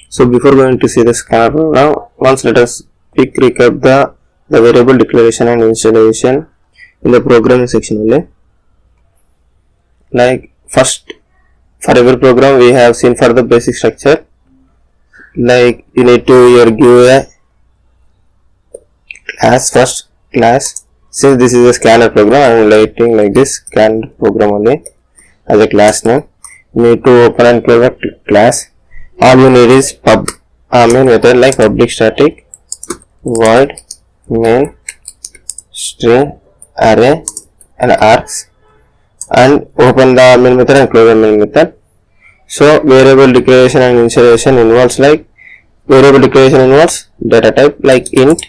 So before going to see the scanner program, once let us quick recap the variable declaration and initialization in the programming section only. Like first, for every program we have seen for the basic structure. Like you need to here give a class, first class. Since this is a scanner program, I am writing like this scanner program only as a class name. You need to open and close a class. All you need is main method like public static void main string array and args, and open the main method and close the main method. So variable declaration and initialization involves like variable declaration involves data type like int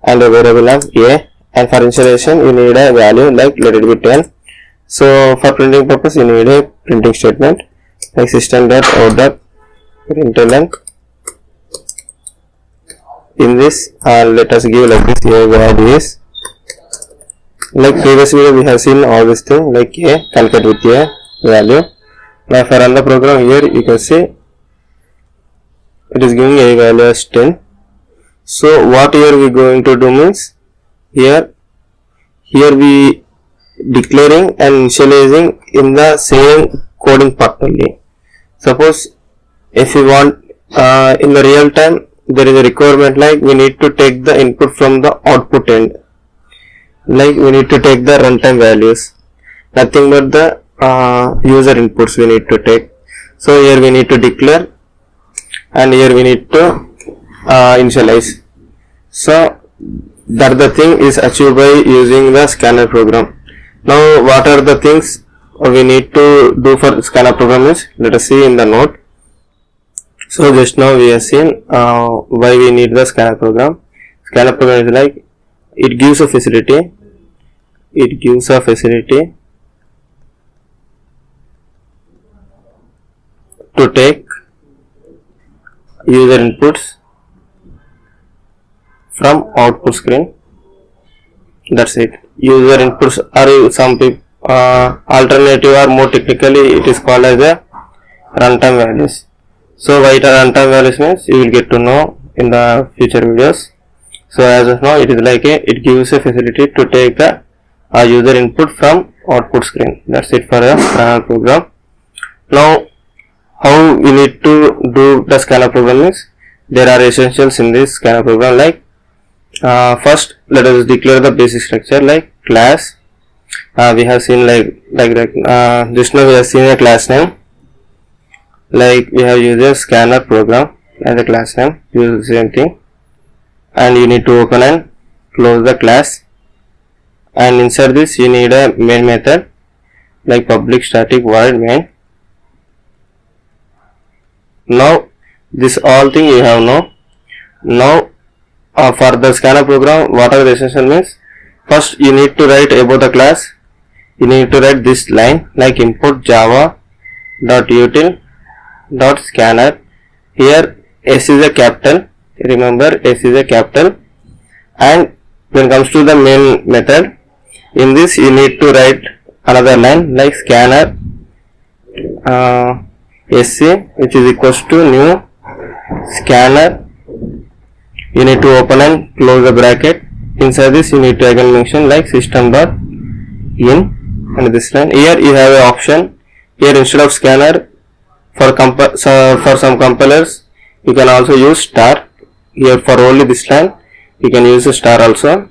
and a variable of a, and for initialization you need a value like let it be 10. So for printing purpose you need a printing statement like system.out.println. In this let us give like this a value is like previous video we have seen all this thing like a calculate with a value. Now for run the program, here you can see it is giving a value as 10. So what here we going to do means here we declaring and initializing in the same coding part only. Suppose if we want in the real time there is a requirement like we need to take the input from the output end, like we need to take the runtime values, nothing but the user inputs we need to take. So here we need to declare and here we need to initialize. So that the thing is achieved by using the scanner program. Now what are the things we need to do for scanner program is, let us see in the note. So just now we have seen why we need the scanner program. Scanner program is like it gives a facility to take user inputs from output screen. That's it. User inputs are some people alternative or more technically it is called as a runtime values. So what are runtime values means you will get to know in the future videos. So as of now it is like it gives a facility to take the user input from output screen. That's it for a scanner program. Now how we need to do the scanner program is there are essentials in this scanner program. Like first let us declare the basic structure like class. We have seen just now we have seen a class name, like we have used a scanner program as a class name, use the same thing, and you need to open and close the class, and inside this you need a main method like public static void main. Now this all thing you have now for the scanner program what are the essential means, first you need to write about the class, you need to write this line like import java dot util dot scanner. Here S is a capital, remember S is a capital, and when it comes to the main method, in this you need to write another line like scanner sc which is equals to new scanner. You need to open and close the bracket. Inside this you need to again mention like system dot in, and this line here you have an option here instead of scanner for some compilers you can also use star. Here for only this line you can use a star also.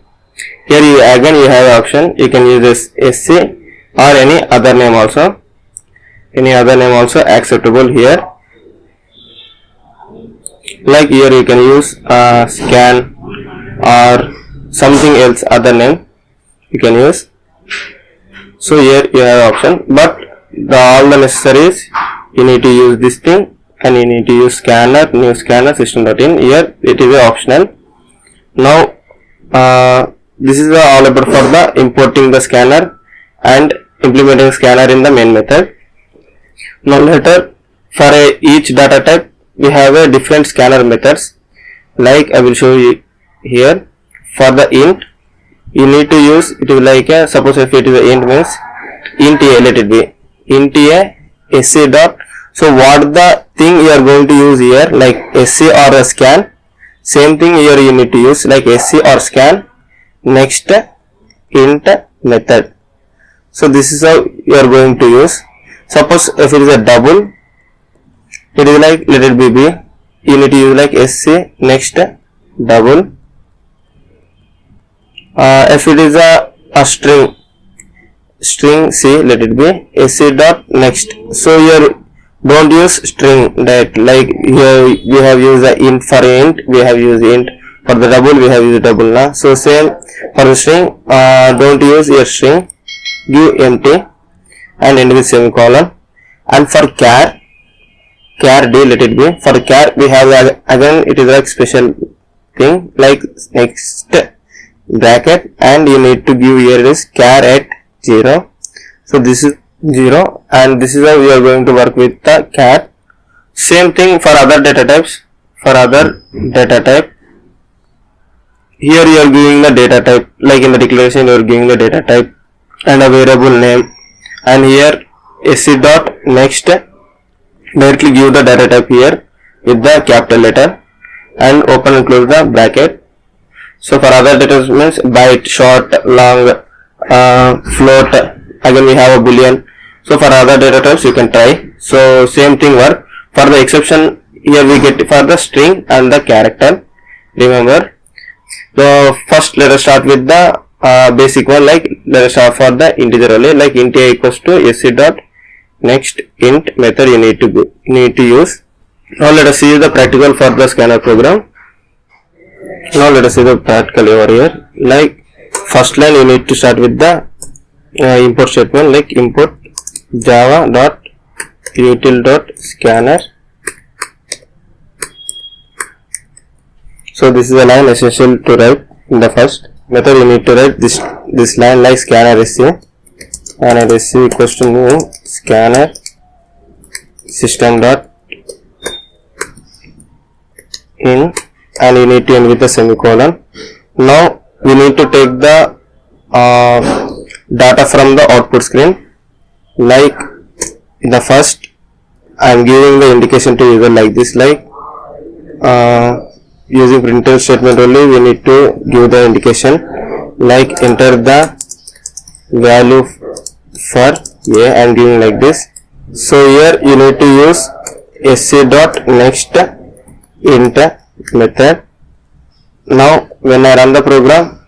Here you have an option you can use this sc or any other name also, acceptable here. Like here you can use scan or something else other name you can use. So here you have option, but all the necessaries you need to use this thing, and you need to use scanner, new scanner, system.in. Here it is optional. Now this is all about for the importing the scanner and implementing scanner in the main method. Now later for each data type we have a different scanner methods, like I will show you here. For the int you need to use it is like suppose if it is a int means int a, let it be int a sc dot So what the thing you are going to use here, like SC or a scan, same thing here you need to use, like SC or scan, next int method. So this is how you are going to use. Suppose if it is a double, it is like, let it be B, you need to use like SC next double. If it is a string C, let it be SC dot next. So here don't use string, that like here we have used the int for int, we have used int for the double, we have used double now. So same for the string, don't use your string, give empty and end with semicolon. And for char D, let it be, for char we have again it is like special thing, like next bracket, and you need to give here is char at 0. So this is 0, and this is how we are going to work with the char. Same thing for other data types. For other data type, here you are giving the data type, like in the declaration you are giving the data type and a variable name, and here SC dot next, directly give the data type here with the capital letter and open and close the bracket. So for other data means byte, short, long, float, again we have a boolean. So for other data types you can try. So same thing work. For the exception, here we get for the string and the character. Remember, the first let us start with the basic one, like let us start for the integer only, like int a equals to sc dot next int method you need to use. Now let us see the practical for the scanner program. Now let us see the practical over here. Like first line you need to start with the import statement, like import java dot util dot scanner. So this is a line essential to write. In the first method you need to write this line, like scanner sc, and sc equals to new scanner system dot in, and you need to end with a semicolon. Now we need to take the data from the output screen. Like in the first, I am giving the indication to user like this, like using printf statement only we need to give the indication, like enter the value for a, I am giving like this. So here you need to use sc dot next int method. Now when I run the program,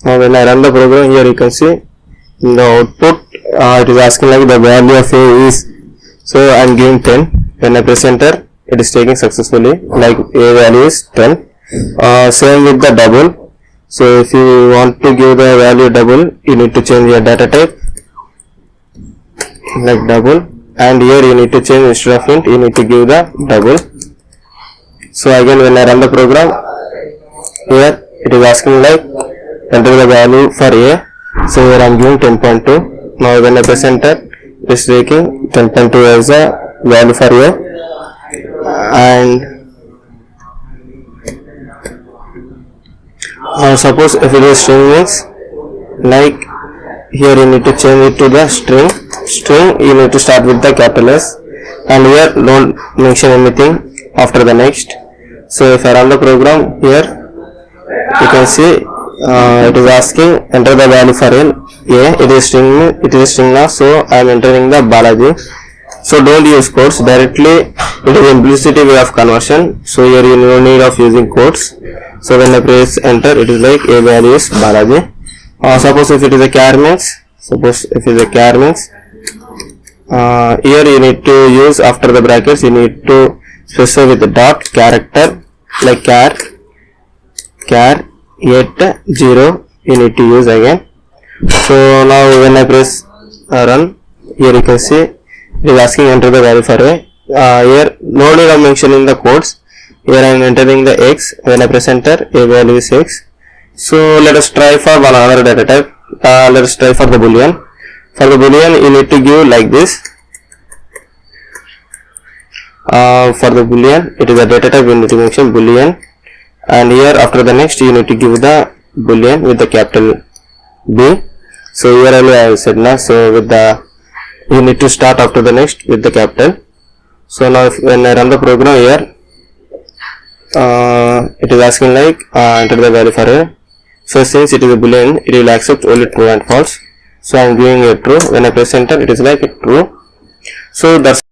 here you can see in the output it is asking like the value of a is, so I am giving 10. When I press enter, it is taking successfully, like a value is 10. Same with the double. So if you want to give the value double, you need to change your data type like double, and here you need to change instead of int, you need to give the double. So again when I run the program, here it is asking like enter the value for a, so here I am giving 10.2. Now when I press enter, it is taking 10.2 as a value for a, and suppose if it is string means, like here you need to change it to the string you need to start with the capital S, and here don't mention anything after the next. So if I run the program, here you can see it is asking enter the value for a, it is string now, so I am entering the Balaji. So don't use quotes directly, it is implicit way of conversion, so here you no need of using quotes. So when I press enter, it is like a value is Balaji. Suppose if it is a char means, here you need to use after the brackets, you need to specify with the dot character, like char 80 you need to use again. So now when I press run, here you can see it is asking enter the value for a. Here no need of mentioning the codes, here I am entering the x. When I press enter, a value is x. So let us try for one other data type. Let us try for the boolean. For the boolean you need to give like this. For the boolean, it is a data type, you need to mention boolean, and here after the next you need to give the boolean with the capital B, So here only I said na, so with the you need to start after the next with the capital. So now when I run the program here, it is asking like enter the value for a. So since it is a boolean, it will accept only true and false. So I am giving a true. When I press enter, it is like a true. So that's